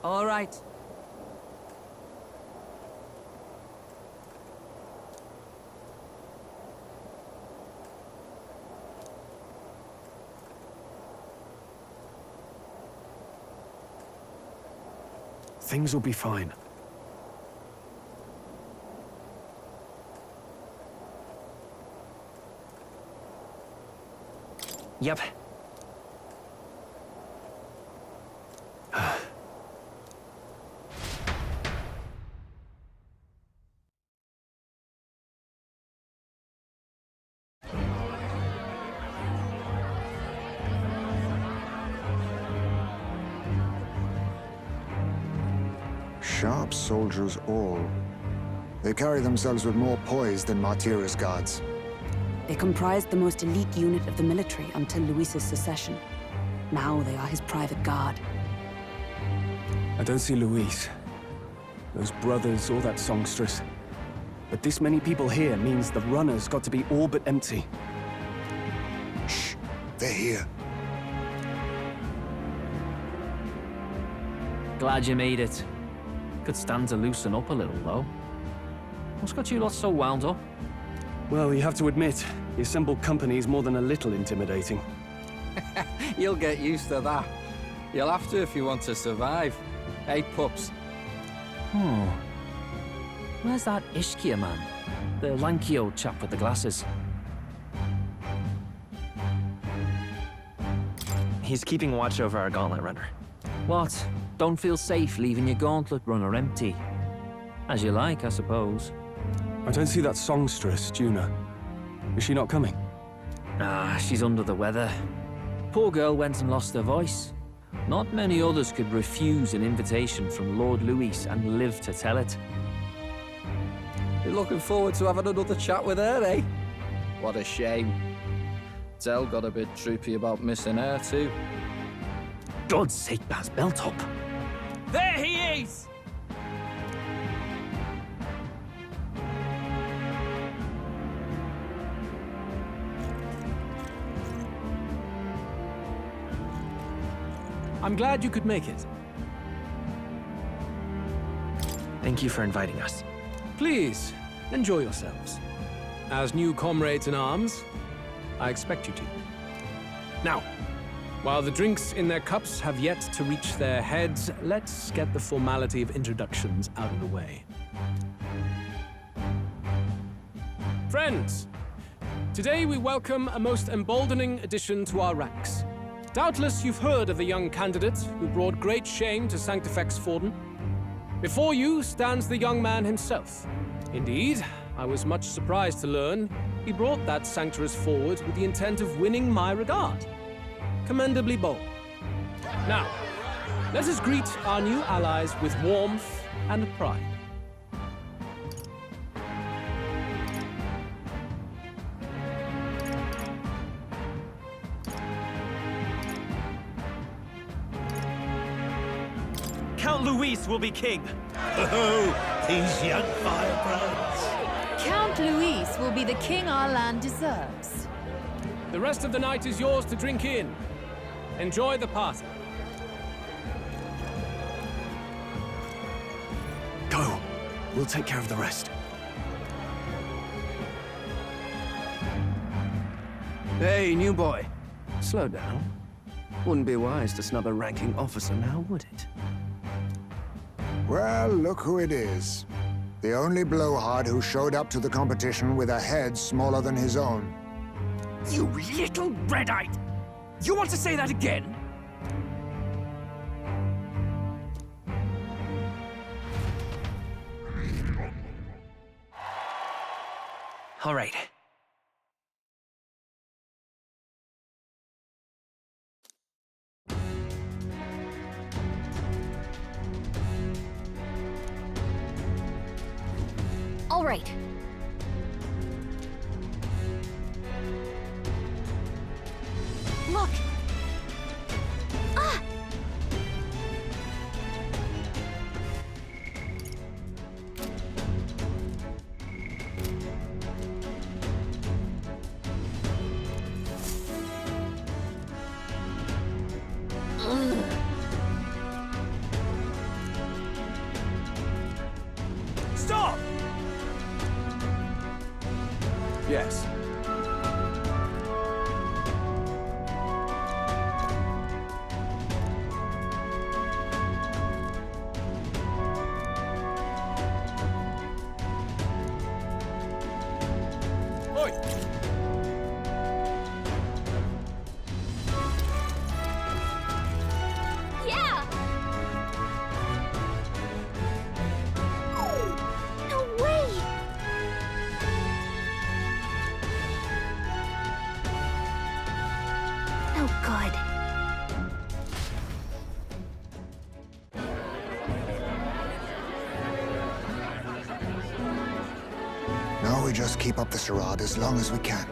All right. Things will be fine. Yep. Sharp soldiers all. They carry themselves with more poise than Martira's guards. They comprised the most elite unit of the military until Luis's secession. Now they are his private guard. I don't see Luis, those brothers, or that songstress. But this many people here means the runner's got to be all but empty. Shh, they're here. Glad you made it. Could stand to loosen up a little, though. What's got you lot so wound up? Well, you have to admit, the assembled company is more than a little intimidating. You'll get used to that. You'll have to if you want to survive. Hey, pups. Oh. Where's that Ishkia man? The lanky old chap with the glasses. He's keeping watch over our gauntlet runner. What? Don't feel safe leaving your gauntlet runner empty? As you like, I suppose. I don't see that songstress, Junah. Is she not coming? Ah, she's under the weather. Poor girl went and lost her voice. Not many others could refuse an invitation from Lord Luis and live to tell it. You're looking forward to having another chat with her, eh? What a shame. Zell got a bit droopy about missing her, too. God's sake, Baz, belt up. There he is! I'm glad you could make it. Thank you for inviting us. Please, enjoy yourselves. As new comrades in arms, I expect you to. Now, while the drinks in their cups have yet to reach their heads, let's get the formality of introductions out of the way. Friends, today we welcome a most emboldening addition to our ranks. Doubtless you've heard of the young candidate who brought great shame to Sanctifex Forden. Before you stands the young man himself. Indeed, I was much surprised to learn he brought that Sanctorus forward with the intent of winning my regard. Commendably bold. Now, let us greet our new allies with warmth and pride. Count Luis will be king. Oh, these young firebrands. Count Luis will be the king our land deserves. The rest of the night is yours to drink in. Enjoy the party. Go. We'll take care of the rest. Hey, new boy. Slow down. Wouldn't be wise to snub a ranking officer now, would it? Well, look who it is. The only blowhard who showed up to the competition with a head smaller than his own. You little red-eyed! You want to say that again? All right. All right. Look! Ah! Stop! Yes. Oi! Yeah! No way! No good. Now we just keep up the charade as long as we can.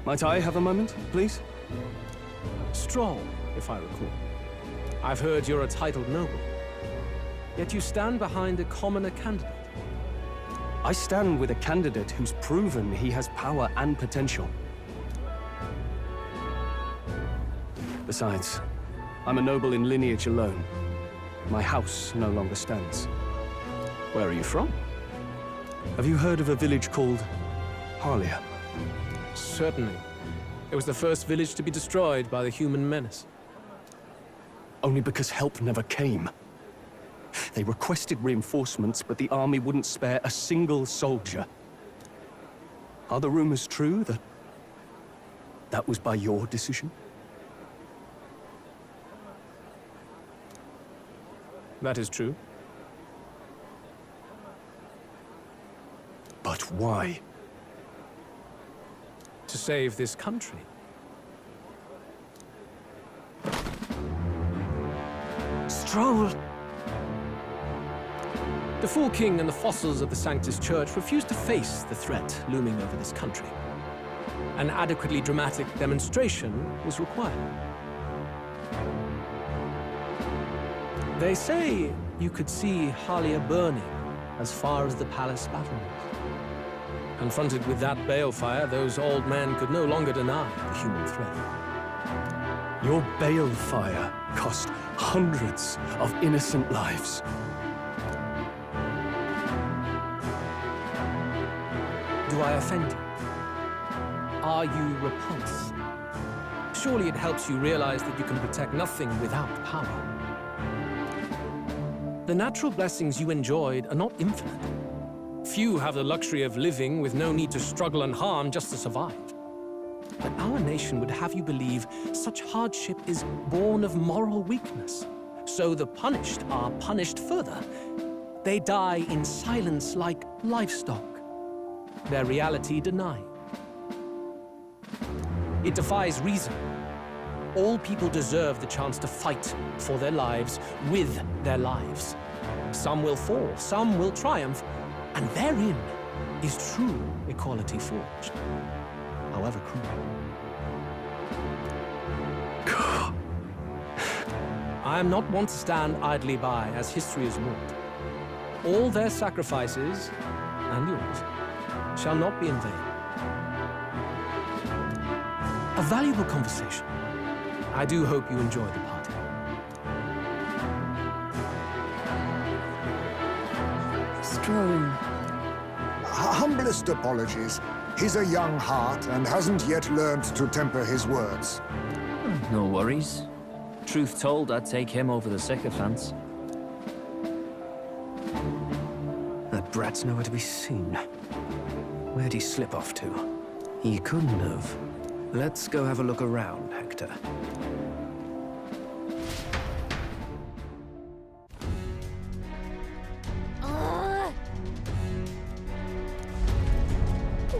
Might I have a moment, please? Strong, if I recall. I've heard you're a titled noble. Yet you stand behind a commoner candidate. I stand with a candidate who's proven he has power and potential. Besides, I'm a noble in lineage alone. My house no longer stands. Where are you from? Have you heard of a village called Harlia? Certainly. It was the first village to be destroyed by the human menace. Only because help never came. They requested reinforcements, but the army wouldn't spare a single soldier. Are the rumors true that that was by your decision? That is true. But why? To save this country. Stroll! The Fool King and the fossils of the Sanctus Church refused to face the threat looming over this country. An adequately dramatic demonstration was required. They say you could see Harlia burning as far as the palace battlements. Confronted with that balefire, those old men could no longer deny the human threat. Your balefire cost hundreds of innocent lives. Do I offend you? Are you repulsed? Surely it helps you realize that you can protect nothing without power. The natural blessings you enjoyed are not infinite. Few have the luxury of living with no need to struggle and harm just to survive. But our nation would have you believe such hardship is born of moral weakness. So the punished are punished further. They die in silence like livestock. Their reality denied. It defies reason. All people deserve the chance to fight for their lives with their lives. Some will fall, some will triumph, and therein is true equality forged, however cruel. I am not one to stand idly by as history is wrought. All their sacrifices, and yours, shall not be in vain. A valuable conversation. I do hope you enjoy the party. Strong. Humblest apologies. He's a young heart and hasn't yet learned to temper his words. No worries. Truth told, I'd take him over the sycophants. That brat's nowhere to be seen. Where'd he slip off to? He couldn't have. Let's go have a look around, Hector.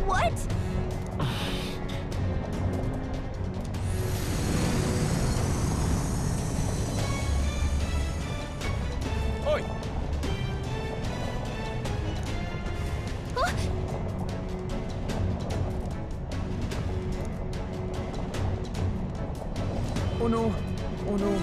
What? Oi! Oh no! Oh no!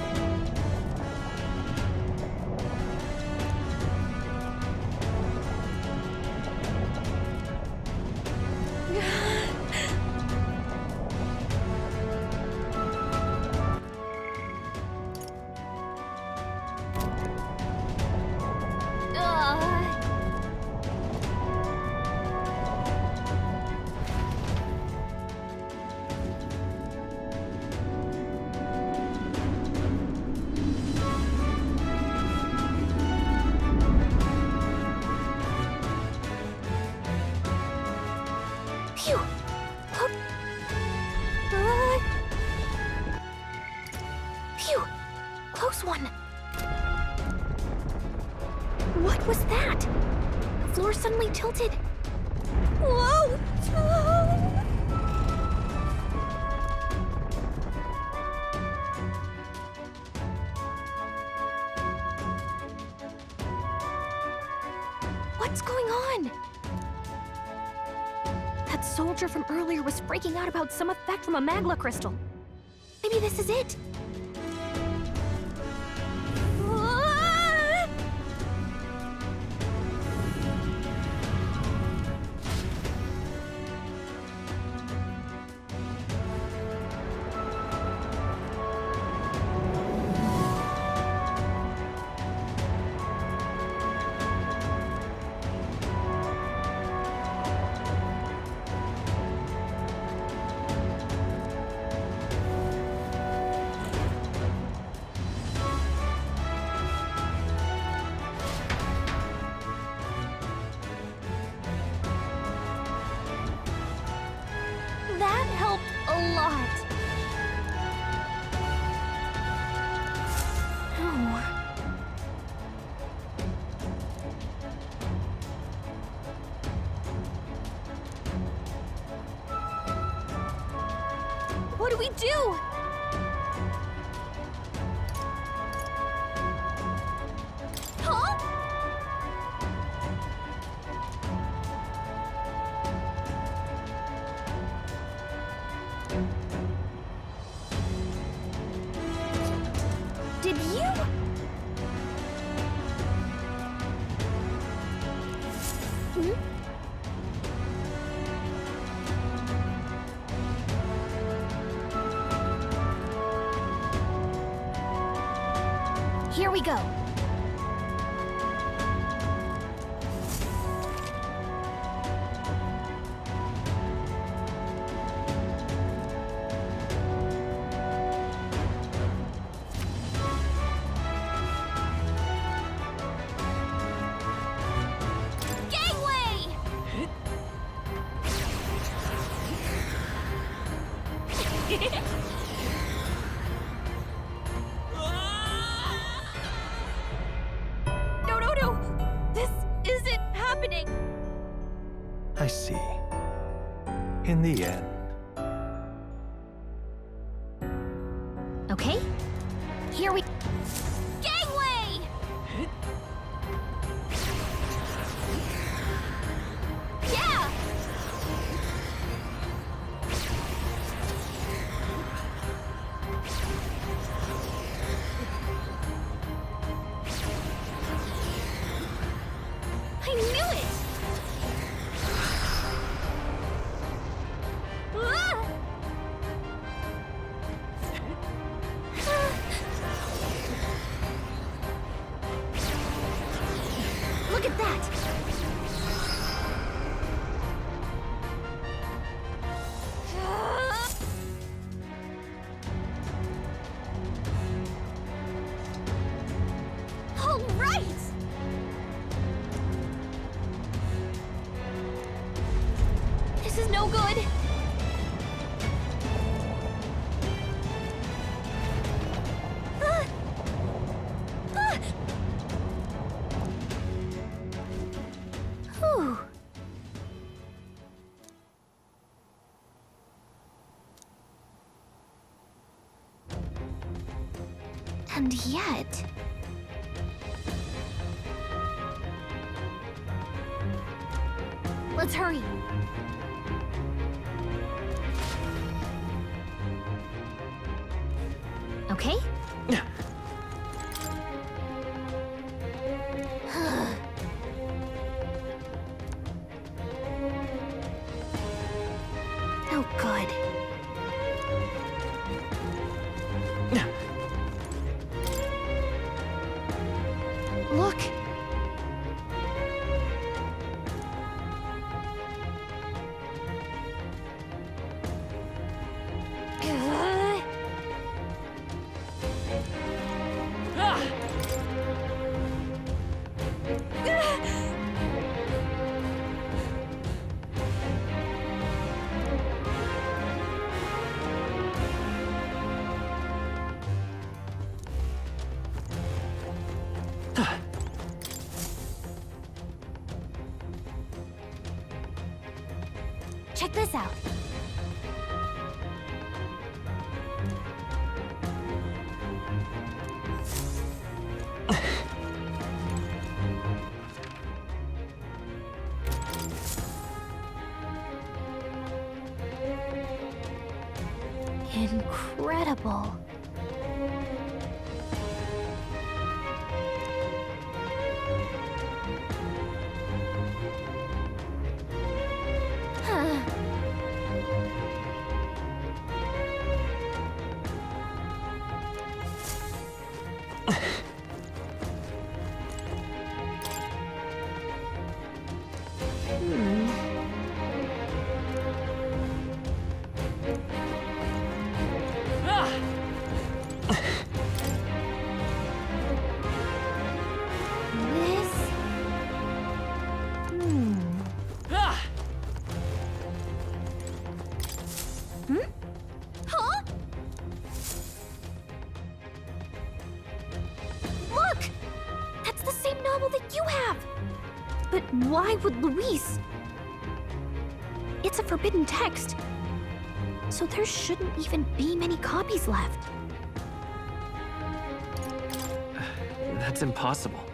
Phew! Close one. What was that? The floor suddenly tilted. Whoa! What's going on? That soldier from earlier was freaking out about some effect from a magla crystal. Maybe this is it. Ah! That helped a lot. Oh. What do we do? Huh? Did you? Hmm? Here we go. Gangway! No. This isn't happening. I see. In the end. Okay. Here we... Gangway! Yeah! I knew it! Ah! Look at that! All right! This is no good. Ah! Ah! Whew. And yet... Let's hurry. Okay? Oh, good. Look. check this out. Incredible. Huh. Huh? Look! That's the same novel that you have! But why would Luis? It's a forbidden text. So there shouldn't even be many copies left. That's impossible.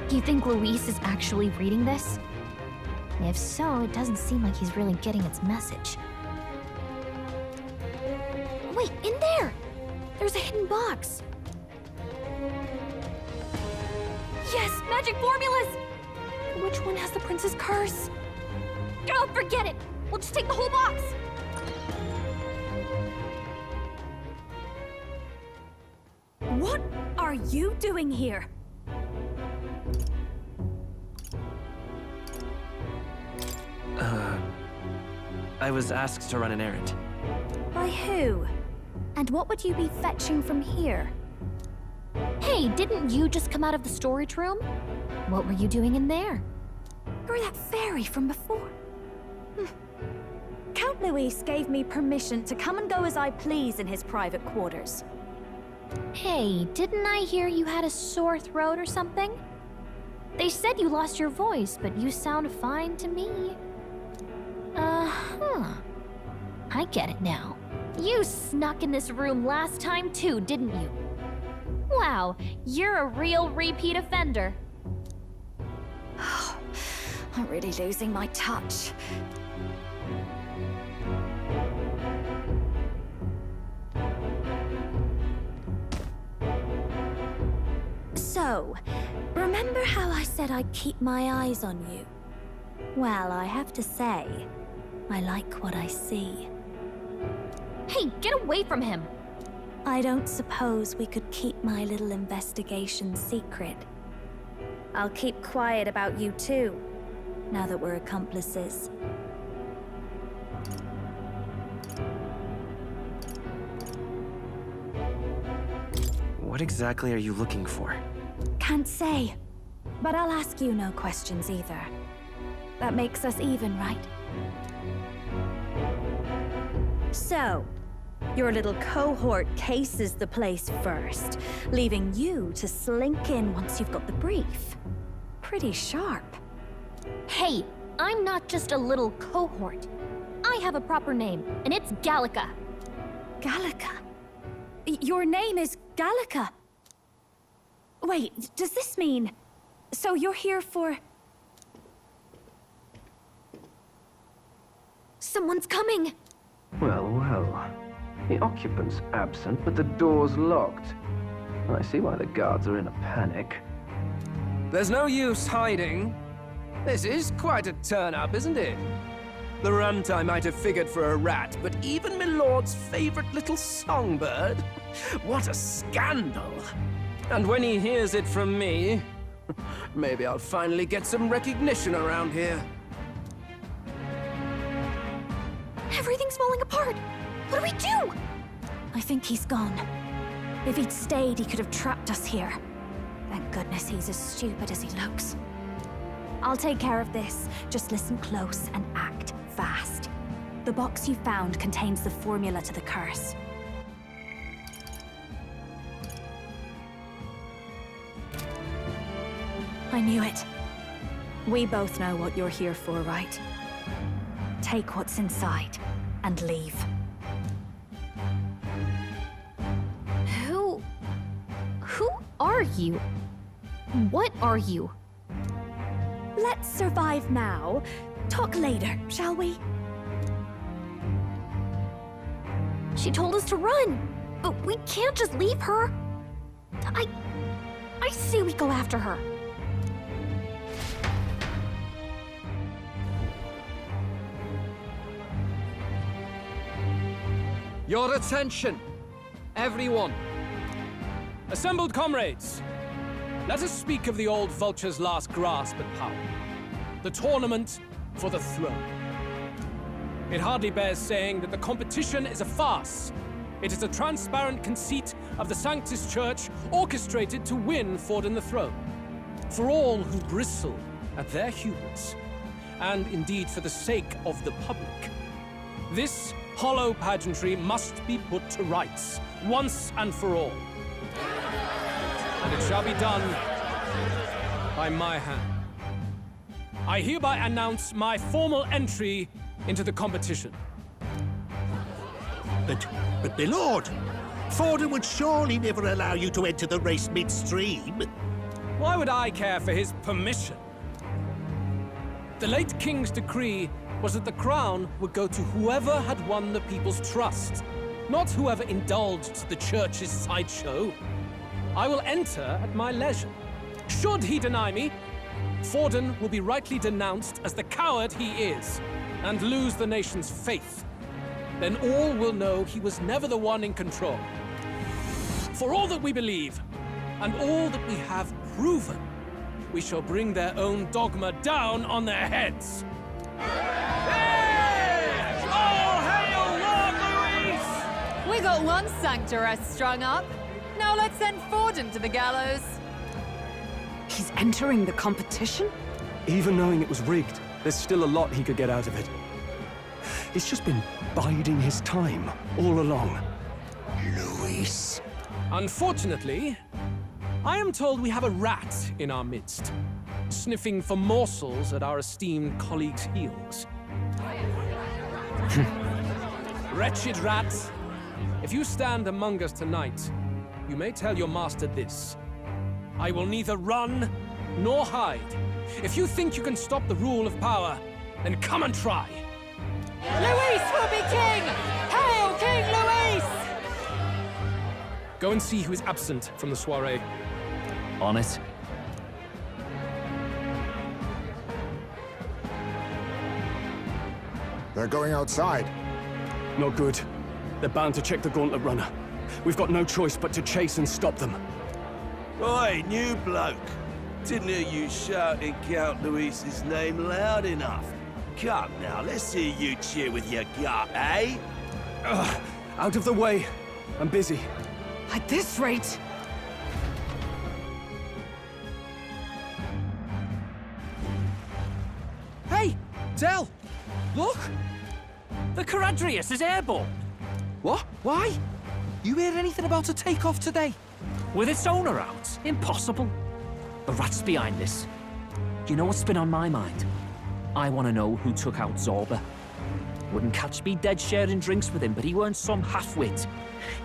Do you think Luis is actually reading this? If so, it doesn't seem like he's really getting its message. Wait, in there! There's a hidden box. Yes, magic formulas! Which one has the prince's curse? Oh, forget it! We'll just take the whole box! What are you doing here? I was asked to run an errand. By who? And what would you be fetching from here? Hey, didn't you just come out of the storage room? What were you doing in there? You're that fairy from before. Count Luis gave me permission to come and go as I please in his private quarters. Hey, didn't I hear you had a sore throat or something? They said you lost your voice, but you sound fine to me. I get it now. You snuck in this room last time too, didn't you? Wow, you're a real repeat offender. I'm really losing my touch. So, remember how I said I'd keep my eyes on you? Well, I have to say, I like what I see. Hey, get away from him! I don't suppose we could keep my little investigation secret. I'll keep quiet about you too, now that we're accomplices. What exactly are you looking for? Can't say, but I'll ask you no questions either. That makes us even, right? So, your little cohort cases the place first, leaving you to slink in once you've got the brief. Pretty sharp. Hey, I'm not just a little cohort. I have a proper name, and it's Gallica. Gallica? Your name is Gallica? Wait, does this mean... So you're here for... Someone's coming! Well, well. The occupant's absent, but the door's locked. I see why the guards are in a panic. There's no use hiding. This is quite a turn-up, isn't it? The runtime might have figured for a rat, but even Milord's favorite little songbird? What a scandal! And when he hears it from me, maybe I'll finally get some recognition around here. Everything's falling apart! What do we do? I think he's gone. If he'd stayed, he could have trapped us here. Thank goodness he's as stupid as he looks. I'll take care of this. Just listen close and act fast. The box you found contains the formula to the curse. I knew it. We both know what you're here for, right? Take what's inside and leave. Who are you? What are you? Let's survive now. Talk later, shall we? She told us to run, but we can't just leave her. I say we go after her. Your attention, everyone. Assembled comrades, let us speak of the old vulture's last grasp at power. The tournament for the throne. It hardly bears saying that the competition is a farce. It is a transparent conceit of the Sanctus Church orchestrated to win Forden the throne. For all who bristle at their hubris, and indeed for the sake of the public, this hollow pageantry must be put to rights, once and for all. And it shall be done by my hand. I hereby announce my formal entry into the competition. But my lord, Forden would surely never allow you to enter the race midstream. Why would I care for his permission? The late king's decree was that the crown would go to whoever had won the people's trust, not whoever indulged the church's sideshow. I will enter at my leisure. Should he deny me, Forden will be rightly denounced as the coward he is, and lose the nation's faith. Then all will know he was never the one in control. For all that we believe, and all that we have proven, we shall bring their own dogma down on their heads. All hail Lord Luis! We got one sanctoress strung up. Now let's send Forden to the gallows. He's entering the competition? Even knowing it was rigged, there's still a lot he could get out of it. He's just been biding his time all along. Luis. Unfortunately, I am told we have a rat in our midst, sniffing for morsels at our esteemed colleagues' heels. Wretched rat, if you stand among us tonight, you may tell your master this. I will neither run nor hide. If you think you can stop the rule of power, then come and try. Luis will be king! Hail King Luis! Go and see who is absent from the soiree. On it. They're going outside. Not good. They're bound to check the gauntlet runner. We've got no choice but to chase and stop them. Oi, new bloke. Didn't hear you shouting Count Luis's name loud enough. Come now, let's hear you cheer with your gut, eh? Out of the way. I'm busy. At this rate... Hey, Dell! Look! The Caradrius is airborne! What? Why? You hear anything about a takeoff today? With its owner out? Impossible. The rat's behind this. Do you know what's been on my mind? I want to know who took out Zorba. Wouldn't catch me dead sharing drinks with him, but he weren't some half-wit.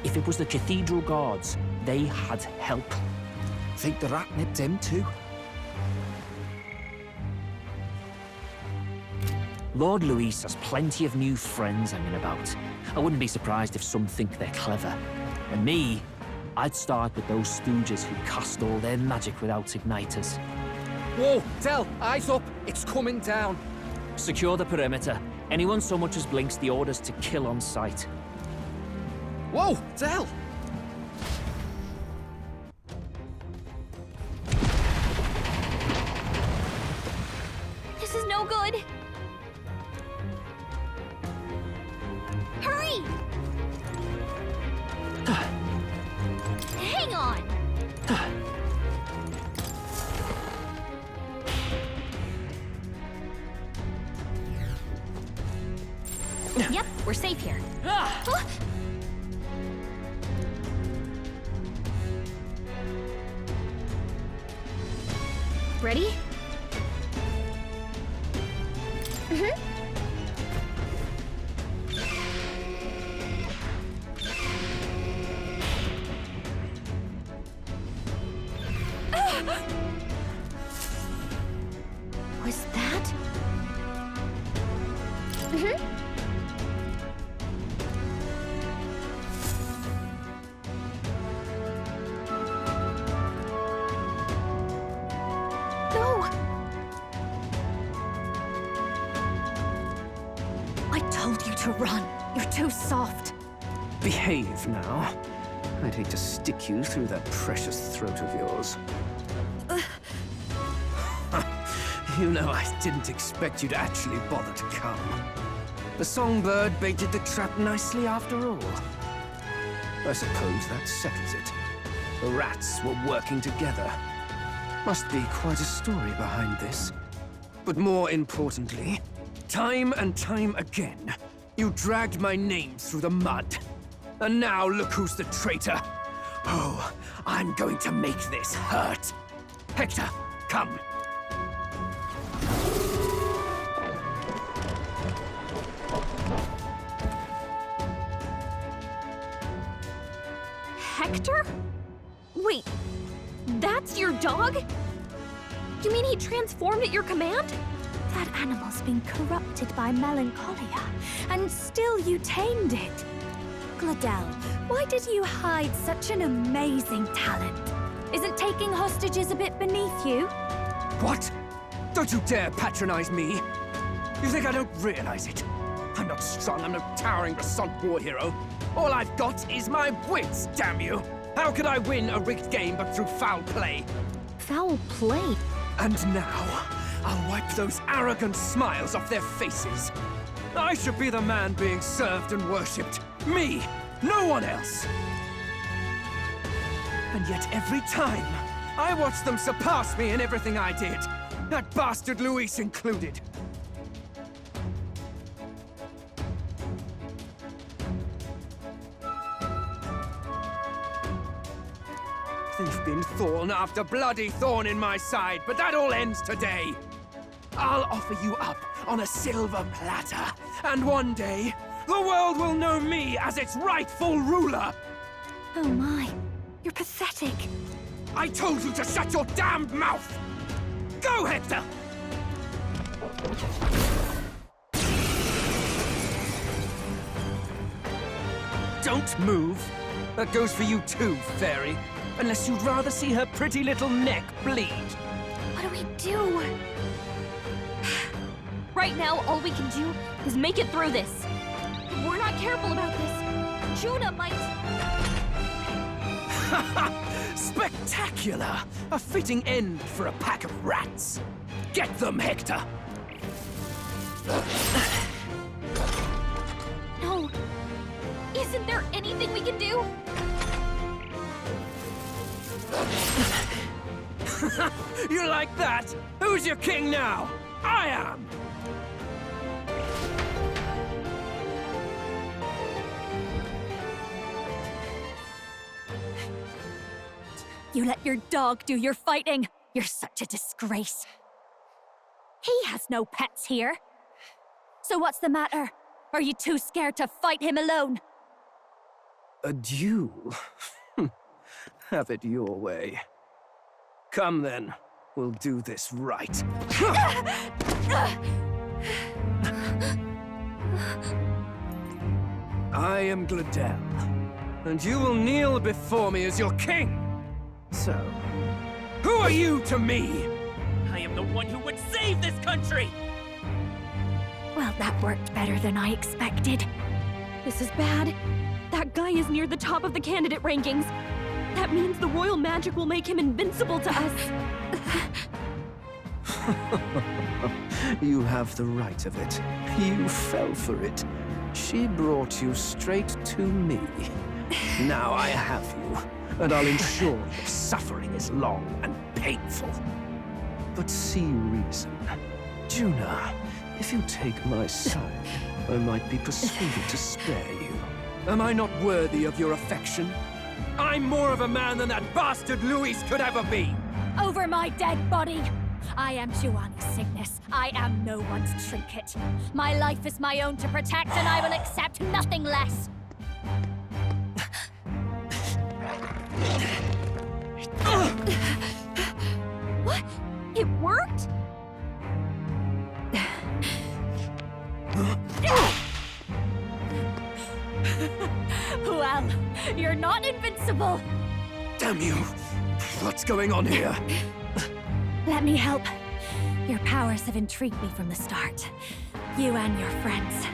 If it was the Cathedral Guards, they had help. Think the rat nipped him too? Lord Luis has plenty of new friends hanging about. I wouldn't be surprised if some think they're clever. And me, I'd start with those stooges who cast all their magic without igniters. Whoa, Dell, eyes up. It's coming down. Secure the perimeter. Anyone so much as blinks, the orders to kill on sight. Whoa, Dell! This is no good. Hurry! Hang on! Yep, we're safe here. Ready? Was that? No! I told you to run. You're too soft. Behave now. I'd hate to stick you through that precious throat of yours. You know, I didn't expect you to actually bother to come. The songbird baited the trap nicely after all. I suppose that settles it. The rats were working together. Must be quite a story behind this. But more importantly, time and time again, you dragged my name through the mud. And now look who's the traitor. Oh, I'm going to make this hurt. Hector, come. Hector? Wait, that's your dog? You mean he transformed at your command? That animal's been corrupted by melancholia, and still you tamed it. Glodell, why did you hide such an amazing talent? Isn't taking hostages a bit beneath you? What? Don't you dare patronize me! You think I don't realize it? I'm not strong, I'm no towering Resant war hero. All I've got is my wits, damn you! How could I win a rigged game but through foul play? Foul play? And now, I'll wipe those arrogant smiles off their faces. I should be the man being served and worshipped. Me, no one else. And yet every time, I watch them surpass me in everything I did. That bastard Luis included. There've been thorn after bloody thorn in my side, but that all ends today. I'll offer you up on a silver platter, and one day, the world will know me as its rightful ruler! Oh my, you're pathetic. I told you to shut your damned mouth! Go, Hector! Don't move. That goes for you too, fairy. Unless you'd rather see her pretty little neck bleed. What do we do? Right now, all we can do is make it through this. If we're not careful about this, Junah might... Spectacular! A fitting end for a pack of rats. Get them, Hector! No. Isn't there anything we can do? You like that? Who's your king now? I am! You let your dog do your fighting. You're such a disgrace. He has no pets here. So what's the matter? Are you too scared to fight him alone? A duel? Have it your way. Come then, we'll do this right. I am Glodell, and you will kneel before me as your king. So, who are you to me? I am the one who would save this country! Well, that worked better than I expected. This is bad. That guy is near the top of the candidate rankings. That means the royal magic will make him invincible to us. You have the right of it. You fell for it. She brought you straight to me. Now I have you, and I'll ensure your suffering is long and painful. But see reason. Junah, If you take my side, I might be persuaded to spare you. Am I not worthy of your affection? I'm more of a man than that bastard Luis could ever be! Over my dead body! I am Giovanni's Cygnus. I am no one's trinket. My life is my own to protect, and I will accept nothing less. What? It worked? Well, you're not invincible. Damn you! What's going on here? Let me help. Your powers have intrigued me from the start. You and your friends.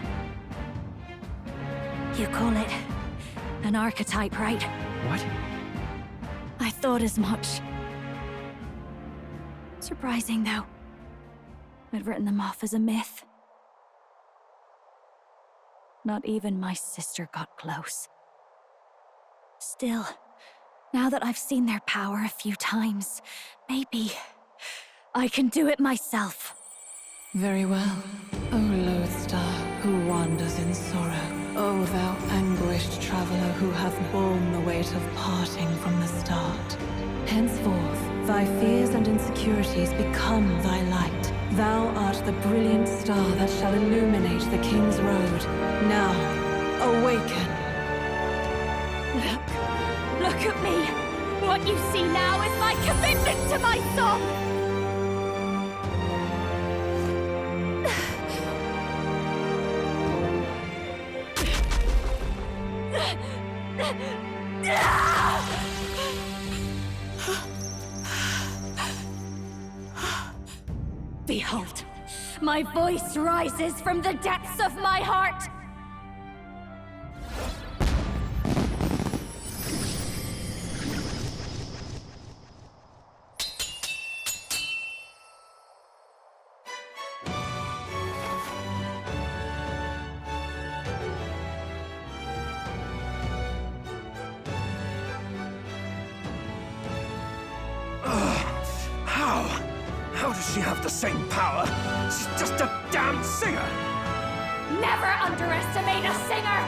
You call it an archetype, right? What? I thought as much. Surprising, though. I'd written them off as a myth. Not even my sister got close. Still, now that I've seen their power a few times, maybe I can do it myself. Very well, O lodestar who wanders in sorrow. O thou anguished traveler who hath borne the weight of parting from the start. Henceforth, thy fears and insecurities become thy light. Thou art the brilliant star that shall illuminate the King's Road. Now, awaken. Look at me! What you see now is my commitment to my song! Behold, my voice rises from the depths of my heart! How does she have the same power? She's just a damn singer! Never underestimate a singer!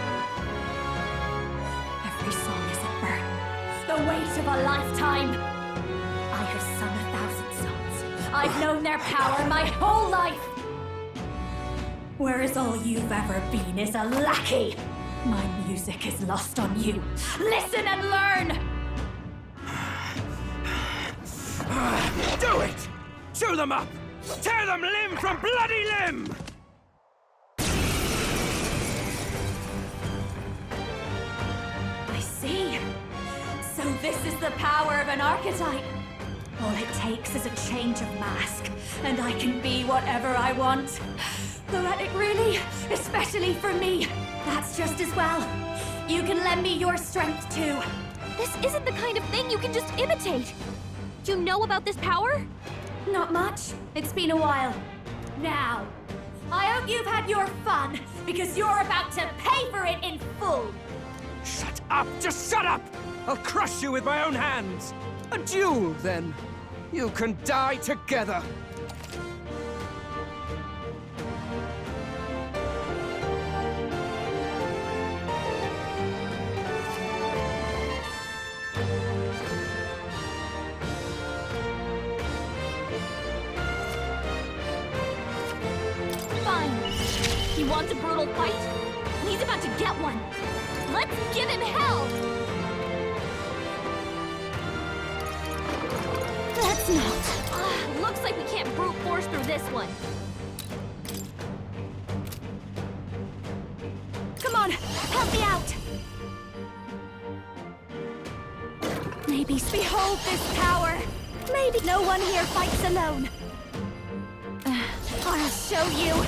Every song is a burden, the weight of a lifetime. I have sung 1,000 songs. I've known their power my whole life. Whereas all you've ever been is a lackey. My music is lost on you. Listen and learn! Do it! Chew them up! Tear them limb from bloody limb! I see. So this is the power of an archetype. All it takes is a change of mask, and I can be whatever I want. Poetic, really? Especially for me. That's just as well. You can lend me your strength, too. This isn't the kind of thing you can just imitate. Do you know about this power? Not much. It's been a while. Now, I hope you've had your fun, because you're about to pay for it in full. Shut up! Just shut up! I'll crush you with my own hands! A duel, then. You can die together. He wants a brutal fight, and he's about to get one. Let's give him hell! That's not. Looks like we can't brute force through this one. Come on, help me out! Maybe behold this power! Maybe no one here fights alone. I'll show you!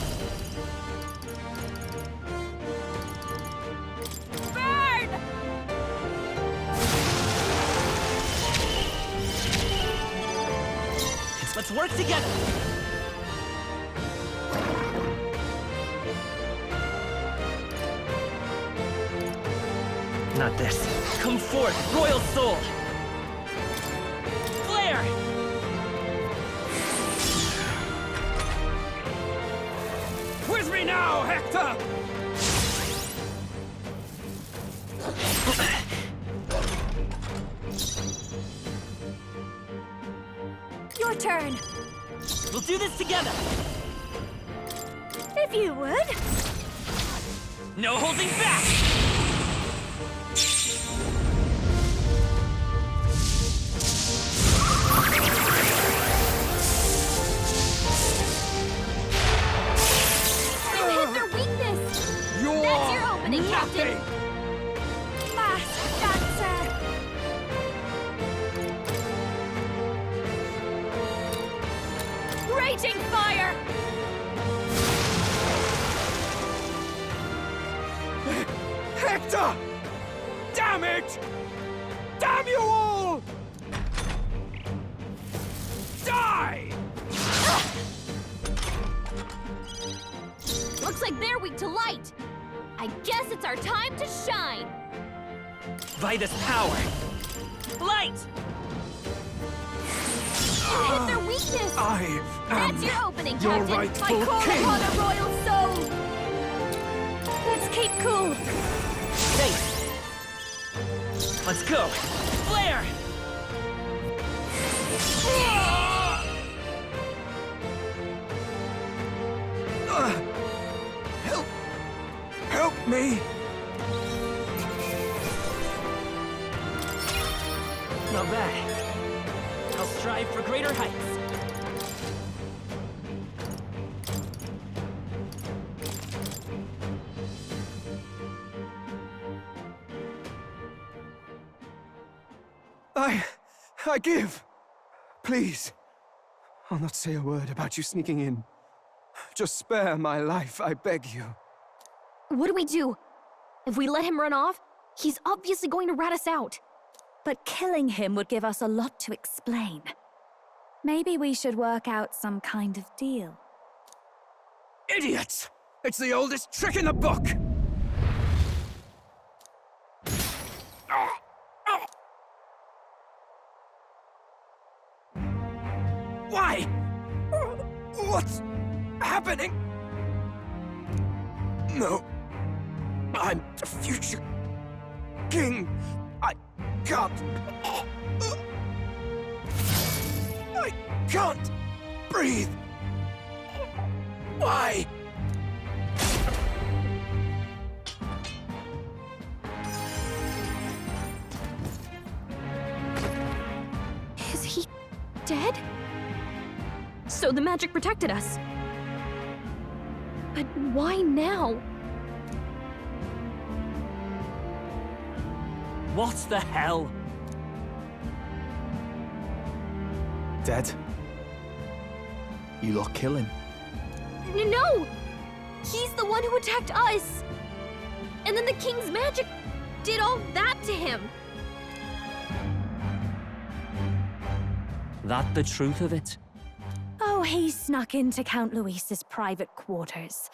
Let's work together! Not this. Come forth, Royal Soul! Flare! Use me now, Hector! Your turn. We'll do this together! If you would. No holding back! You hit their weakness! That's your opening, Captain! Raging fire! Hector! Damn it! Damn you all! Die! Looks like they're weak to light. I guess it's our time to shine. Vitus power! Light! You hit their weakness! That's your opening, your Captain! rightful I call king. upon a royal soul! Let's keep cool! Safe! Let's go! Flare! Help me! Not bad. I'll strive for greater heights. I give. Please. I'll not say a word about you sneaking in. Just spare my life, I beg you. What do we do? If we let him run off, he's obviously going to rat us out. But killing him would give us a lot to explain. Maybe we should work out some kind of deal. Idiots! It's the oldest trick in the book! Why? What's happening? No. I'm the future king. I can't. I can't breathe. Why? Is he dead? So the magic protected us. But why now? What the hell? Dead? You lot kill him? No! He's the one who attacked us! And then the king's magic did all that to him! That the truth of it? Oh, he snuck into Count Luis's private quarters.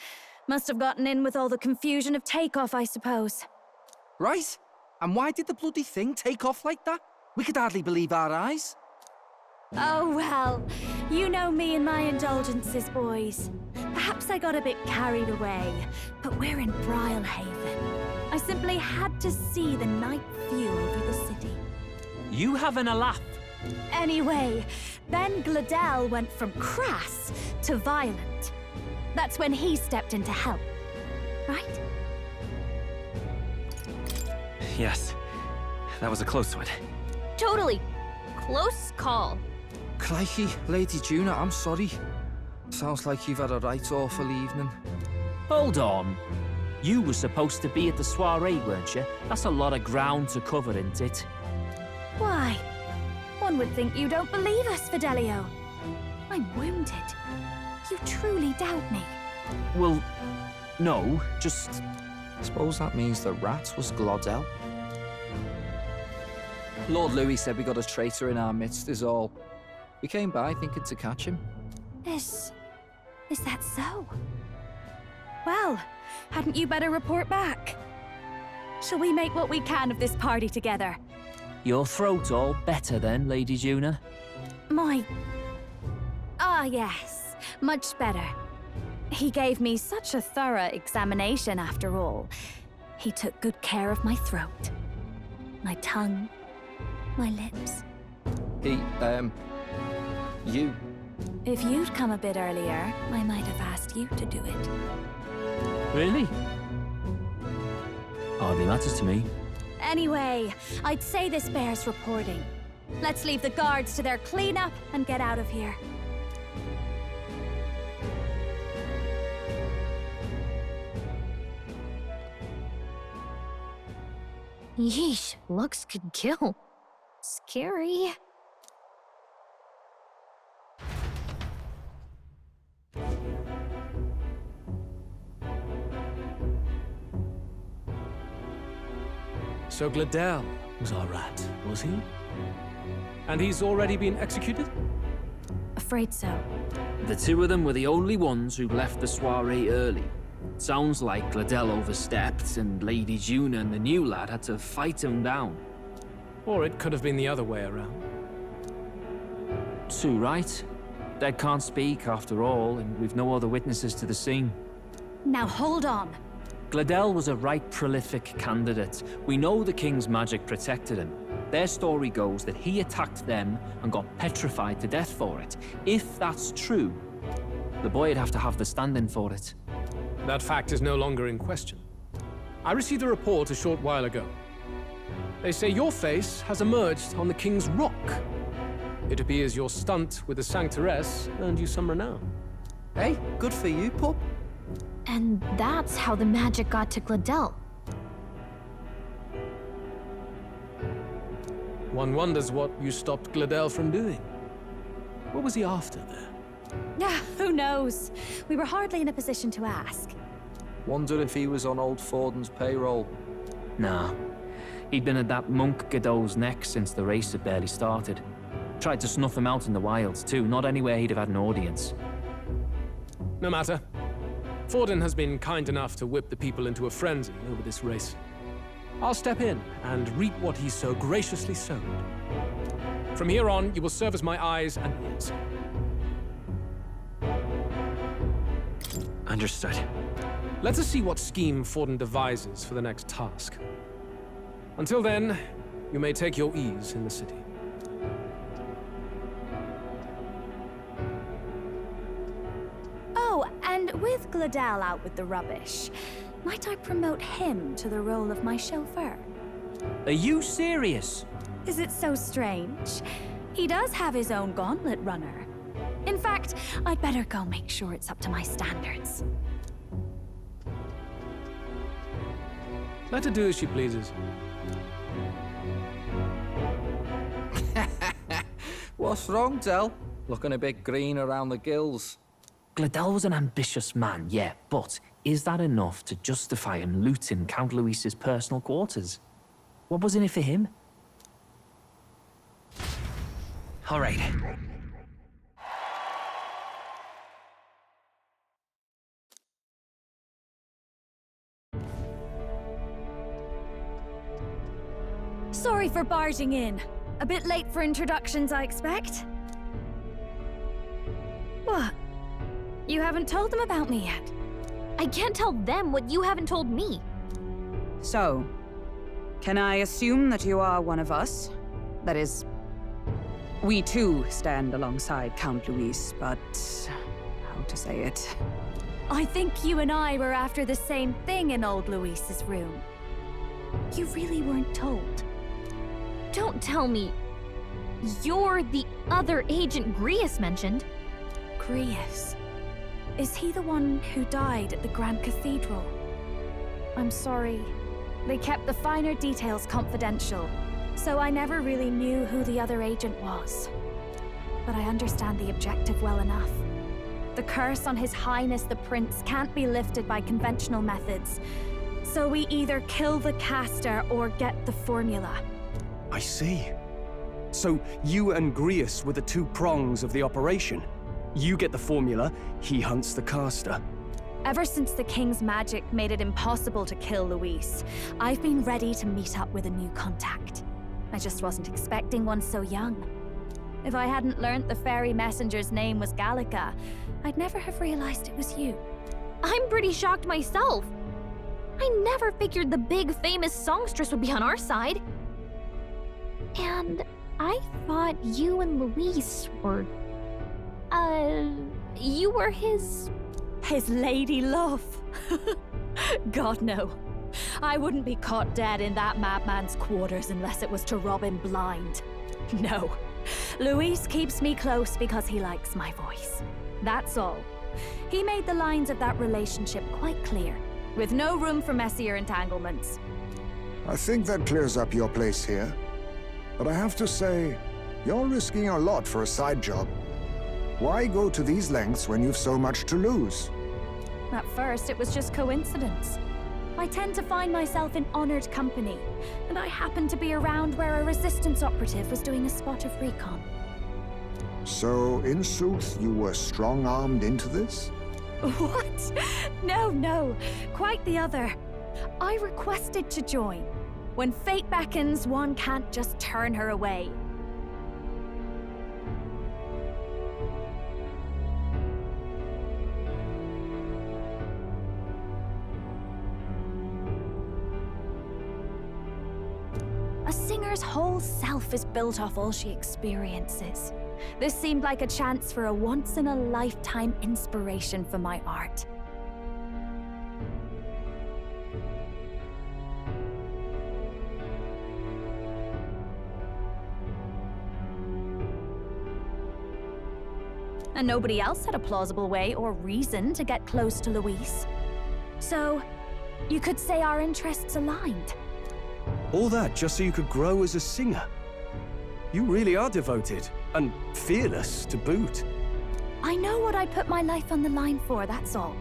Must have gotten in with all the confusion of takeoff, I suppose. Right? And why did the bloody thing take off like that? We could hardly believe our eyes. Oh, well, you know me and my indulgences, boys. Perhaps I got a bit carried away, but we're in Brilhaven. I simply had to see the night view over the city. You having a laugh? Anyway, then Glodell went from crass to violent. That's when he stepped in to help, right? Yes. That was a close one. Totally. Close call. Crikey, Lady Junah, I'm sorry. Sounds like you've had a right awful evening. Hold on. You were supposed to be at the soiree, weren't you? That's a lot of ground to cover, isn't it? Why? One would think you don't believe us, Fidelio. I'm wounded. You truly doubt me. Well, no, just... Suppose that means the rat was Glodell. Lord Louis said we got a traitor in our midst is all. We came by thinking to catch him. Is that so? Well, hadn't you better report back? Shall we make what we can of this party together? Your throat all better then, Lady Junah? My... Ah, yes. Much better. He gave me such a thorough examination after all. He took good care of my throat, my tongue, my lips. You. If you'd come a bit earlier, I might have asked you to do it. Really? Hardly matters to me. Anyway, I'd say this bears reporting. Let's leave the guards to their cleanup and get out of here. Yeesh, looks could kill. Scary. So Glodell was our rat, was he? And he's already been executed? Afraid so. The two of them were the only ones who left the soiree early. Sounds like Glodell overstepped, and Lady Junah and the new lad had to fight him down. Or it could have been the other way around. Too right. Dead can't speak, after all, and we've no other witnesses to the scene. Now hold on. Glodell was a right prolific candidate. We know the king's magic protected him. Their story goes that he attacked them and got petrified to death for it. If that's true, the boy'd have to have the stand-in for it. That fact is no longer in question. I received a report a short while ago. They say your face has emerged on the King's Rock. It appears your stunt with the Sanctoress earned you some renown. Hey, good for you, pup. And that's how the magic got to Glodell. One wonders what you stopped Glodell from doing. What was he after there? Who knows? We were hardly in a position to ask. Wondered if he was on old Forden's payroll. Nah. He'd been at that monk Godot's neck since the race had barely started. Tried to snuff him out in the wilds, too. Not anywhere he'd have had an audience. No matter. Forden has been kind enough to whip the people into a frenzy over this race. I'll step in and reap what he so graciously sowed. From here on, you will serve as my eyes and ears. Understood. Let us see what scheme Forden devises for the next task. Until then, you may take your ease in the city. Oh, and with Glodell out with the rubbish, might I promote him to the role of my chauffeur? Are you serious? Is it so strange? He does have his own gauntlet runner. In fact, I'd better go make sure it's up to my standards. Let her do as she pleases. What's wrong, Dell? Looking a bit green around the gills. Glodell was an ambitious man, yeah, but is that enough to justify him looting Count Luis's personal quarters? What was in it for him? All right. Sorry for barging in. A bit late for introductions, I expect. What? You haven't told them about me yet? I can't tell them what you haven't told me. So, can I assume that you are one of us? That is, we too stand alongside Count Luis, but how to say it? I think you and I were after the same thing in old Luis's room. You really weren't told. Don't tell me you're the other agent Grius mentioned. Grius? Is he the one who died at the Grand Cathedral? I'm sorry. They kept the finer details confidential, so I never really knew who the other agent was. But I understand the objective well enough. The curse on His Highness the Prince can't be lifted by conventional methods, so we either kill the caster or get the formula. I see. So you and Grius were the two prongs of the operation. You get the formula, he hunts the caster. Ever since the King's magic made it impossible to kill Luis, I've been ready to meet up with a new contact. I just wasn't expecting one so young. If I hadn't learnt the fairy messenger's name was Gallica, I'd never have realized it was you. I'm pretty shocked myself. I never figured the big famous songstress would be on our side. And I thought you and Luis were... you were his... His lady love. God, no. I wouldn't be caught dead in that madman's quarters unless it was to rob him blind. No. Luis keeps me close because he likes my voice. That's all. He made the lines of that relationship quite clear, with no room for messier entanglements. I think that clears up your place here. But I have to say, you're risking a lot for a side job. Why go to these lengths when you've so much to lose? At first, it was just coincidence. I tend to find myself in honored company, and I happened to be around where a resistance operative was doing a spot of recon. So, in sooth, you were strong-armed into this? What? No. Quite the other. I requested to join. When fate beckons, one can't just turn her away. A singer's whole self is built off all she experiences. This seemed like a chance for a once-in-a-lifetime inspiration for my art. And nobody else had a plausible way or reason to get close to Luis. So, you could say our interests aligned. All that just so you could grow as a singer? You really are devoted, and fearless to boot. I know what I put my life on the line for, that's all.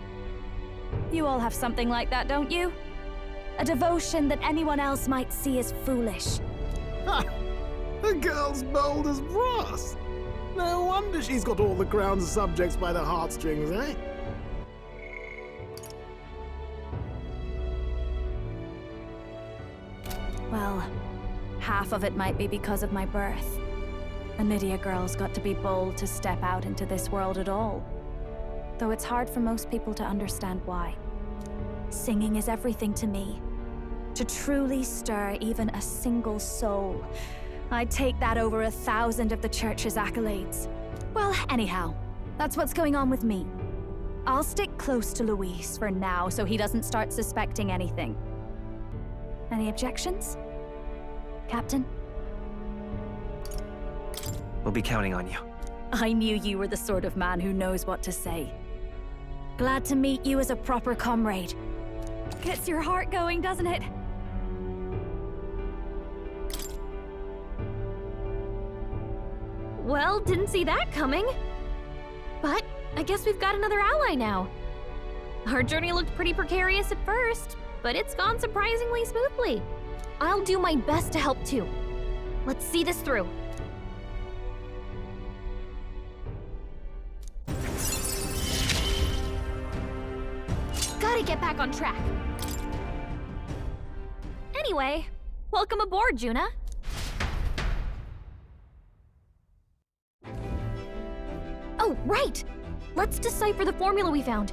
You all have something like that, don't you? A devotion that anyone else might see as foolish. Ha! The girl's bold as brass. No wonder she's got all the crown's subjects by the heartstrings, eh? Well, half of it might be because of my birth. A Nydia girl's got to be bold to step out into this world at all. Though it's hard for most people to understand why. Singing is everything to me. To truly stir even a single soul, I'd take that over 1,000 of the church's accolades. Well, anyhow, that's what's going on with me. I'll stick close to Luis for now so he doesn't start suspecting anything. Any objections? Captain? We'll be counting on you. I knew you were the sort of man who knows what to say. Glad to meet you as a proper comrade. Gets your heart going, doesn't it? Well, didn't see that coming. But I guess we've got another ally now. Our journey looked pretty precarious at first, but it's gone surprisingly smoothly. I'll do my best to help too. Let's see this through. Gotta get back on track. Anyway, welcome aboard, Junah. Oh, right! Let's decipher the formula we found.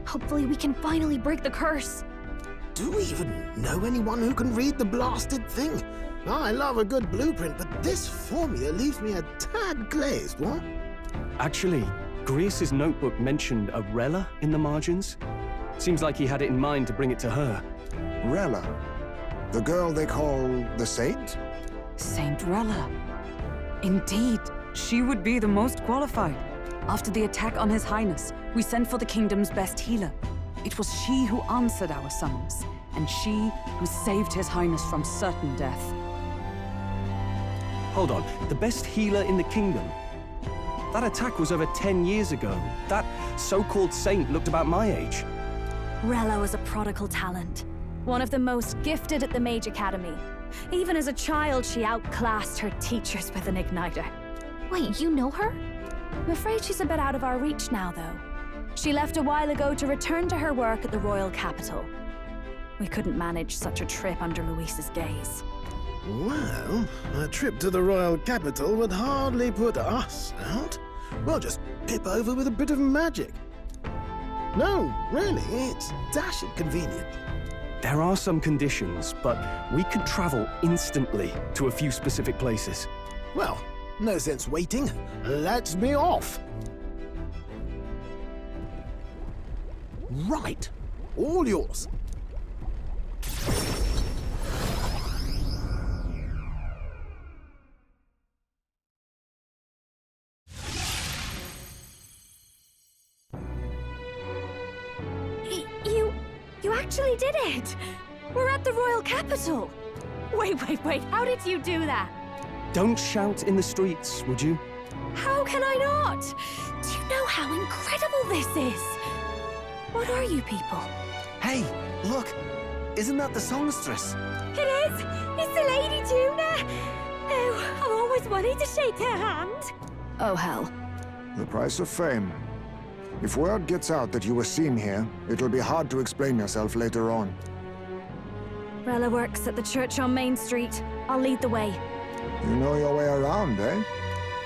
Hopefully we can finally break the curse. Do we even know anyone who can read the blasted thing? I love a good blueprint, but this formula leaves me a tad glazed, what? Actually, Grease's notebook mentioned a Rella in the margins. Seems like he had it in mind to bring it to her. Rella? The girl they call the Saint? Saint Rella. Indeed, she would be the most qualified. After the attack on His Highness, we sent for the kingdom's best healer. It was she who answered our summons, and she who saved His Highness from certain death. Hold on, the best healer in the kingdom? That attack was over 10 years ago. That so-called saint looked about my age. Rella was a prodigal talent. One of the most gifted at the Mage Academy. Even as a child, she outclassed her teachers with an igniter. Wait, you know her? I'm afraid she's a bit out of our reach now, though. She left a while ago to return to her work at the royal capital. We couldn't manage such a trip under Luis's gaze. Well, a trip to the royal capital would hardly put us out. We'll just pip over with a bit of magic. No, really, it's dashing convenient. There are some conditions, but we could travel instantly to a few specific places. Well, no sense waiting. Let's be off. Right. All yours. You actually did it! We're at the royal capital! Wait, how did you do that? Don't shout in the streets, would you? How can I not? Do you know how incredible this is? What are you people? Hey, look! Isn't that the songstress? It is! It's the Lady Junah! Oh, I've always wanted to shake her hand. Oh, hell. The price of fame. If word gets out that you were seen here, it'll be hard to explain yourself later on. Rella works at the church on Main Street. I'll lead the way. You know your way around, eh?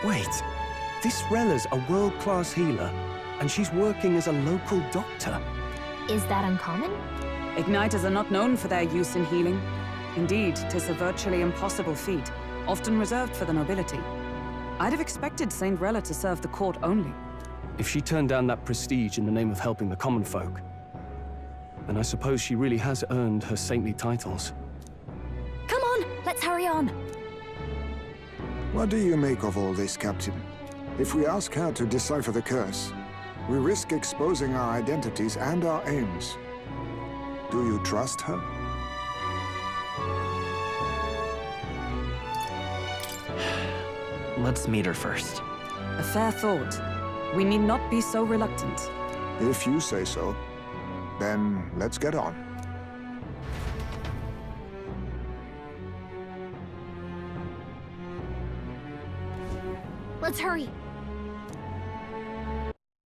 Wait, this Rella's a world-class healer, and she's working as a local doctor. Is that uncommon? Igniters are not known for their use in healing. Indeed, 'tis a virtually impossible feat, often reserved for the nobility. I'd have expected Saint Rella to serve the court only. If she turned down that prestige in the name of helping the common folk, then I suppose she really has earned her saintly titles. Come on, let's hurry on. What do you make of all this, Captain? If we ask her to decipher the curse, we risk exposing our identities and our aims. Do you trust her? Let's meet her first. A fair thought. We need not be so reluctant. If you say so, then let's get on. Let's hurry.